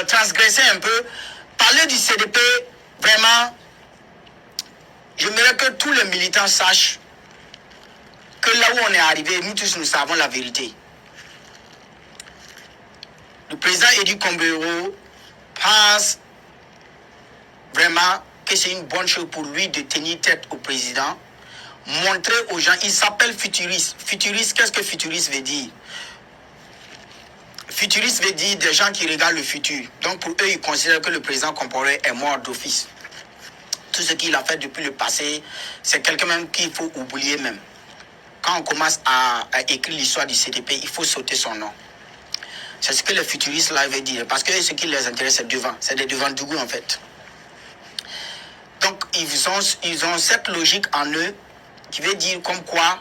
transgresser un peu, parler du CDP, vraiment, j'aimerais que tous les militants sachent que là où on est arrivé, nous tous nous savons la vérité. Le président Edi Kombero pense vraiment que c'est une bonne chose pour lui de tenir tête au président, montrer aux gens, il s'appelle futuriste. Futuriste, qu'est-ce que futuriste veut dire? Futuriste veut dire des gens qui regardent le futur. Donc pour eux, ils considèrent que le président Compaoré est mort d'office. Tout ce qu'il a fait depuis le passé, c'est quelqu'un même qu'il faut oublier même. Quand on commence à écrire l'histoire du CDP, il faut sauter son nom. C'est ce que les futuristes là veulent dire. Parce que ce qui les intéresse, c'est devant. C'est des devants du goût en fait. Donc ils ont cette logique en eux qui veut dire comme quoi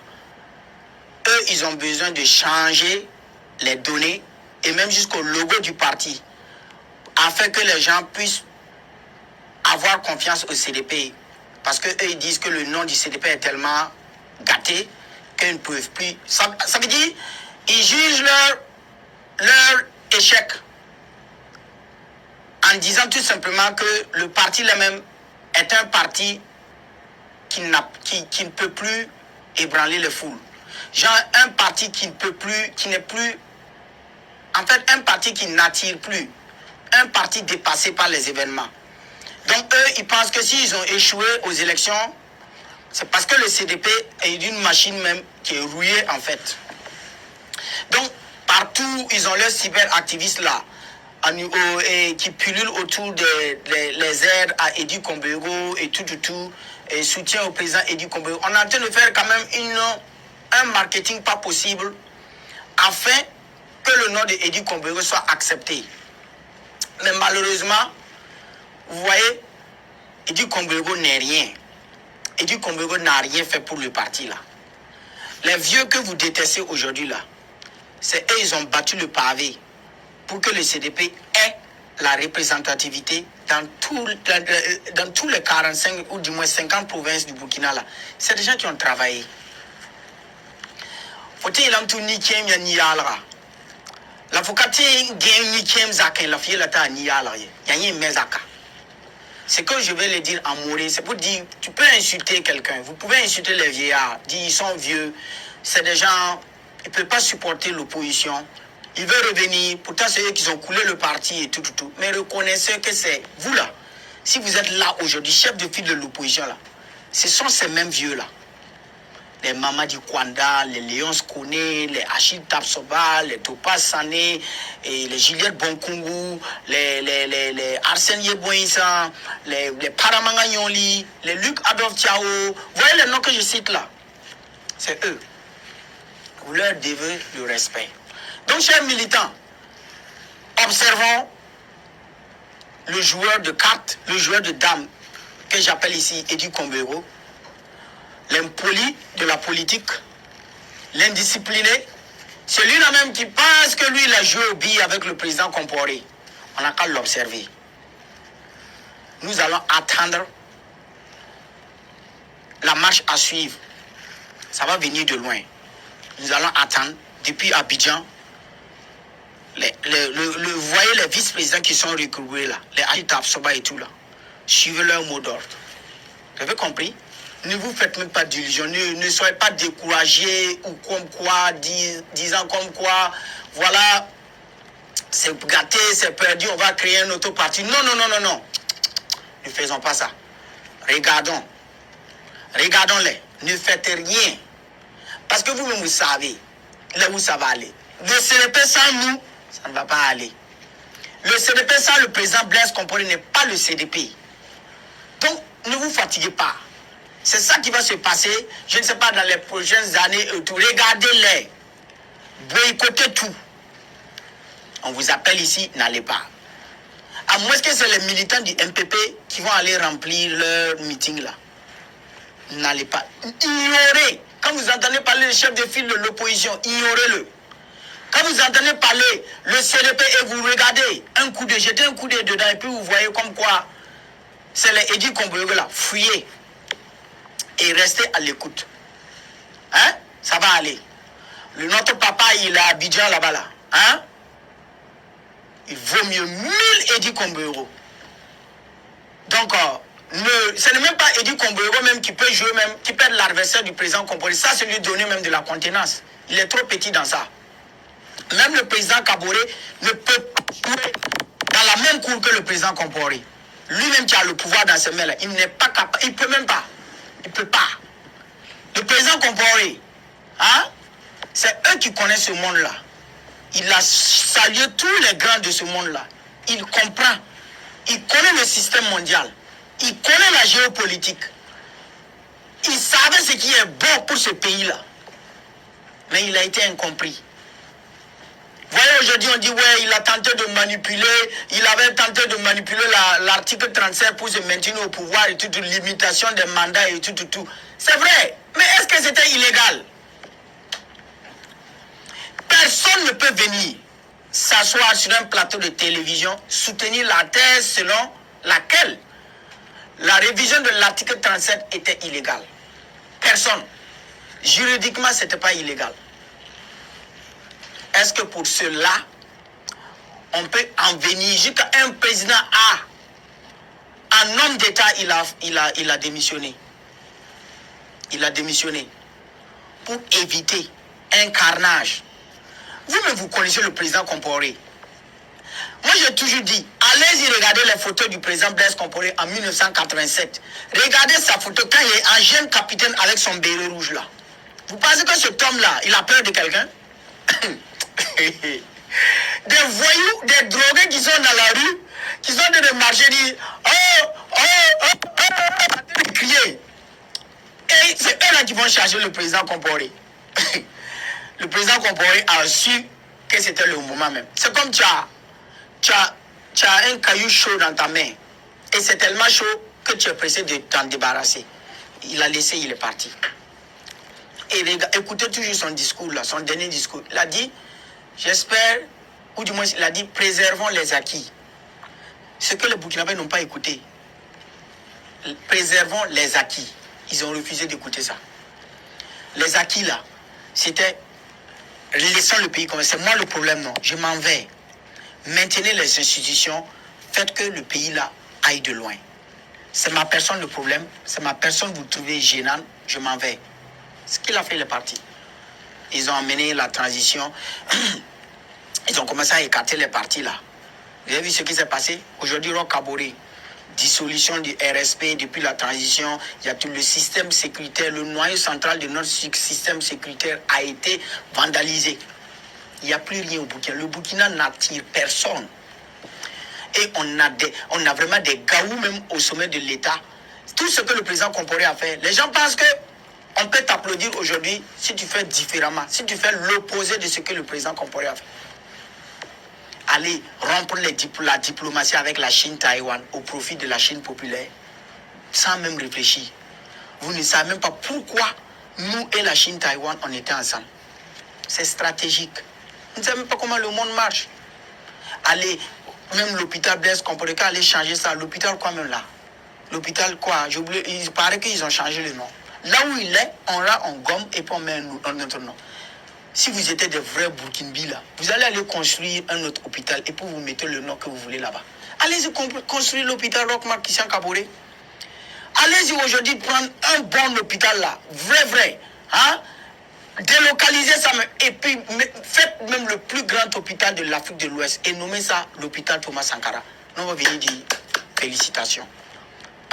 eux, ils ont besoin de changer les données et même jusqu'au logo du parti afin que les gens puissent avoir confiance au CDP. Parce qu'eux, ils disent que le nom du CDP est tellement gâté qu'ils ne peuvent plus. Ça veut dire ils jugent leur échec en disant tout simplement que le parti lui-même est un parti qui ne peut plus ébranler les foules. Genre un parti qui ne peut plus, qui n'est plus, en fait un parti qui n'attire plus, un parti dépassé par les événements. Donc eux, ils pensent que s'ils ont échoué aux élections, c'est parce que le CDP est d'une machine même qui est rouillée en fait. Donc partout, ils ont leurs cyberactivistes là, qui pullulent autour des aides à Edi Kombero et tout, et soutien au président Edi Kombero. On est en train de faire quand même un marketing pas possible afin que le nom de Edi Kombero soit accepté. Mais malheureusement, vous voyez, Edi Kombero n'est rien. Edi Kombero n'a rien fait pour le parti là. Les vieux que vous détestez aujourd'hui là, c'est eux, ils ont battu le pavé pour que le CDP ait la représentativité dans tous les 45 ou du moins 50 provinces du Burkina là. C'est des gens qui ont travaillé. Faut-il tout niquer ni yalra. La focati gagne niquem zaken la fille la ta ni yalra. Yanyi mezaka. C'est que je vais le dire en mourir. C'est pour dire, tu peux insulter quelqu'un. Vous pouvez insulter les vieillards. Dire ils sont vieux. C'est des gens, ils ne peuvent pas supporter l'opposition. Ils veulent revenir. Pourtant, c'est eux qui ont coulé le parti et tout. Mais reconnaissez que c'est vous là. Si vous êtes là aujourd'hui, chef de file de l'opposition là, ce sont ces mêmes vieux là. Les Mamadi Kwanda, les Léons Kone, les Achille Tapsoba, les Topaz Sané, et les Juliette Bonkungu, les Arsène Yeboïsa, les Paramanga Nyoli, les Luc Adolphe Tiao. Vous voyez les noms que je cite là? C'est eux. Vous leur devez le respect. Donc, chers militants, observons le joueur de cartes, le joueur de dames, que j'appelle ici Edi Kombero, l'impoli de la politique, l'indiscipliné, celui-là même qui pense que lui, il a joué au billet avec le président Compaoré. On n'a qu'à l'observer. Nous allons attendre la marche à suivre. Ça va venir de loin. Nous allons attendre depuis Abidjan. Vous voyez les vice-présidents qui sont recrutés là, les Achitap Soba et tout là, suivez leur mot d'ordre. Vous avez compris? Ne vous faites même pas d'illusions, ne soyez pas découragés ou comme quoi, disant comme quoi, voilà, c'est gâté, c'est perdu, on va créer un autre parti. Non. Ne faisons pas ça. Regardons-les. Ne faites rien. Parce que vous-même, vous savez là où ça va aller. Le CDP sans nous, ça ne va pas aller. Le CDP sans le président Blaise Compaoré n'est pas le CDP. Donc, ne vous fatiguez pas. C'est ça qui va se passer, je ne sais pas, dans les prochaines années. Regardez-les. Boycottez tout. On vous appelle ici, n'allez pas. À moins que c'est les militants du MPP qui vont aller remplir leur meeting là. N'allez pas. Ignorez. Quand vous entendez parler du chef de file de l'opposition, ignorez-le. Quand vous entendez parler le CDP et vous regardez jetez un coup d'œil dedans et puis vous voyez comme quoi c'est les Edi Kombero là, fuyez. Et restez à l'écoute. Hein? Ça va aller. Notre papa, il est à Abidjan là-bas là. Hein? il vaut mieux 1000 Eddy Kombero. Donc, ce n'est même pas Eddy Kombero même qui peut jouer, même, qui peut être l'adversaire du président Compaoré. Ça, c'est lui donner même de la contenance. Il est trop petit dans ça. Même le président Kaboré ne peut pas jouer dans la même cour que le président Compaoré. Lui-même qui a le pouvoir dans ce mains-là, il n'est pas capable, il ne peut même pas. Il ne peut pas. Le président Compaoré, hein, c'est eux qui connaissent ce monde-là. Il a salué tous les grands de ce monde-là. Il comprend. Il connaît le système mondial. Il connaît la géopolitique. Il savait ce qui est bon pour ce pays-là. Mais il a été incompris. Vous voyez, aujourd'hui, on dit, ouais, il a tenté de manipuler, il avait tenté de manipuler l'article 37 pour se maintenir au pouvoir et toute limitation des mandats et tout. C'est vrai, mais est-ce que c'était illégal? Personne ne peut venir s'asseoir sur un plateau de télévision, soutenir la thèse selon laquelle la révision de l'article 37 était illégale. Personne. Juridiquement, ce n'était pas illégal. Est-ce que pour cela, on peut en venir jusqu'à un président un homme d'État, il a démissionné. Il a démissionné pour éviter un carnage. Vous-même, vous connaissez le président Compaoré. Moi, j'ai toujours dit, allez-y regarder les photos du président Blaise Compaoré en 1987. Regardez sa photo quand il est un jeune capitaine avec son béret rouge là. Vous pensez que cet homme-là, il a peur de quelqu'un? Des voyous, des drogués qui sont dans la rue, qui sont en train de marcher, disent crier. Et c'est eux là qui vont chercher le président Compaoré. Le président Compaoré a su que c'était le moment même. C'est comme tu as un caillou chaud dans ta main. Et c'est tellement chaud que tu es pressé de t'en débarrasser. Il a laissé, il est parti. Et écoutez toujours son discours là, son dernier discours. Il a dit, j'espère, ou du moins il a dit, préservons les acquis. Ce que les Burkinabés n'ont pas écouté. Préservons les acquis. Ils ont refusé d'écouter ça. Les acquis là, c'était, laissons le pays comme ça. C'est moi le problème, non. Je m'en vais. Maintenez les institutions, faites que le pays là aille de loin. C'est ma personne le problème, c'est ma personne vous trouvez gênante, je m'en vais. Ce qu'il a fait les partis. Ils ont amené la transition, ils ont commencé à écarter les partis là. Vous avez vu ce qui s'est passé? Aujourd'hui, Roch Kaboré, dissolution du RSP depuis la transition, il y a tout le système sécuritaire, le noyau central de notre système sécuritaire a été vandalisé. Il n'y a plus rien au Burkina. Le Burkina n'attire personne. Et on a vraiment des gaous même au sommet de l'État. Tout ce que le président Compaoré a fait, les gens pensent que on peut t'applaudir aujourd'hui si tu fais différemment, si tu fais l'opposé de ce que le président Compaoré a fait. Allez rompre la diplomatie avec la Chine-Taïwan au profit de la Chine populaire, sans même réfléchir. Vous ne savez même pas pourquoi nous et la Chine-Taïwan, on était ensemble. C'est stratégique. Vous ne savez même pas comment le monde marche. Allez, même l'hôpital Blaise Compaoré, allez changer ça. L'hôpital quoi même là? L'hôpital quoi? Il paraît qu'ils ont changé le nom. Là où il est, on gomme et puis on met un autre nom. Si vous étiez des vrais Burkinabés là, vous allez aller construire un autre hôpital et puis vous mettez le nom que vous voulez là-bas. Allez-y construire l'hôpital Roch Christian Kaboré. Allez-y aujourd'hui prendre un bon hôpital là, vrai, hein? Délocaliser ça et puis faites même le plus grand hôpital de l'Afrique de l'Ouest et nommez ça l'hôpital Thomas Sankara. Nous on va venir dire félicitations.